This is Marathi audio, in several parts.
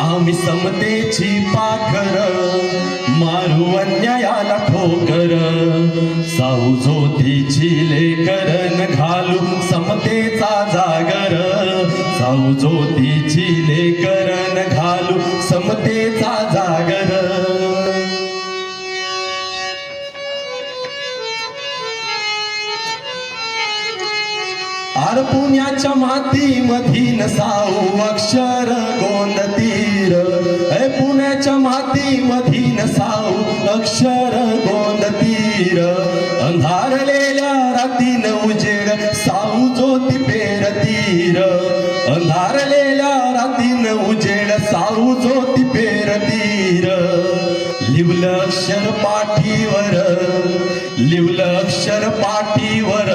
आम्ही समतेची पाखर मारू अन्यायाला ठोकर साऊ ज्योतीची लेकरन घालू समतेचा जागर साऊ ज्योतीची लेकरन घालू समतेचा जागर आर पुण्याच्या मातीमधील साऊ अक्षर गोंदतीर पुण्याच्या मातीमधील साऊ अक्षर गोंदतीर अंधारलेल्या रातीन उजेड साऊ ज्योती पेरतीर अंधारलेल्या रातीन उजेड साऊ ज्योती पेरतीर लिवलं अक्षर पाठीवर लिवलं अक्षर पाठीवर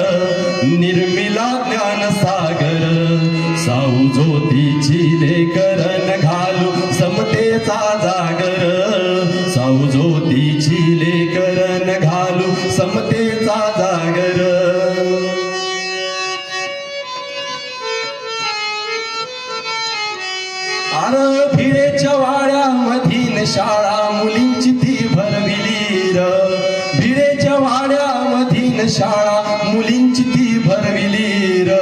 निर्मिला ज्ञान सागर साऊ ज्योतीची लेकरन घालू समतेचा जागर साऊ ज्योतीची लेकरन घालू समतेचा जागर आर भिडेच्या वाड्यामधील शाळा मुलींची ती भरविली र भिडेच्या वाड्यामधील शाळा मुलींची ती भरविली र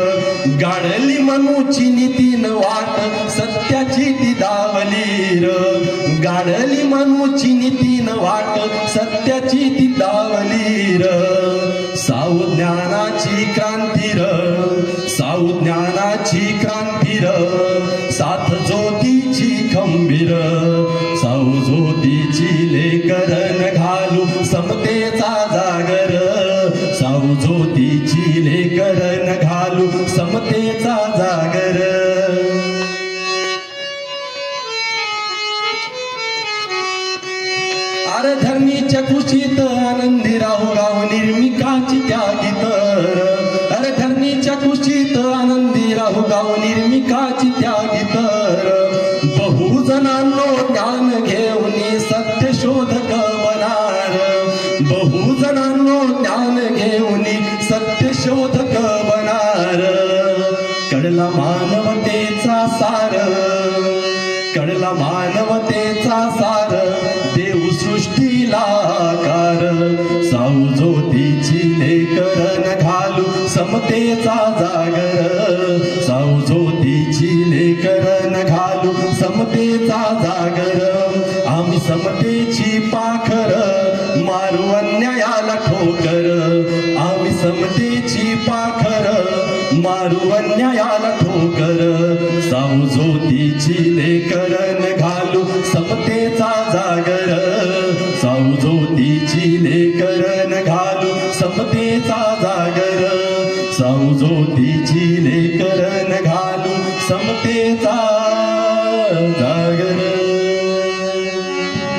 गाडली मनुची नीतीन वाट सत्याची ती दावली र गाडली मनुची नीतीन वाट सत्याची ती दावली र साऊ ज्ञानाची क्रांती र साऊ ज्ञानाची क्रांती र साथ ज्योतीची खंबीर साऊ ज्योतीची लेकरन घालू समतेचा जागर साऊ ज्योतीची लेकरन घालू समतेचा जागर आर धरणीच्या कुशीत आनंदी राहू गाव निर्मिकाची त्यागी तर अरे धरणीच्या कुशीत आनंदी राहू गाव निर्मिकाची त्यागी तर बहुजनांनो ज्ञान घेऊन सत्य शोधक बनार बहुजनांनो ज्ञान घेऊन सत्य शोधक बनार कडला मानवतेचा सार कडला मानवतेचा सार देव सृष्टीला आकार साऊ ज्योतीची लेकरन घालू समतेचा जागर साऊ ज्योतीची लेकरन घालू समतेचा जागर आम्ही समतेची पाखर मारू अन्यायाला ठोकर आम्ही समतेची पाखर मारू अन्यायाला ठोकर साऊ ज्योतीची लेकरन घालू समतेचा जागर साऊ ज्योतीची लेकरन घालू समतेचा जागर साऊ ज्योतीची लेकरन घालू समतेचा जागर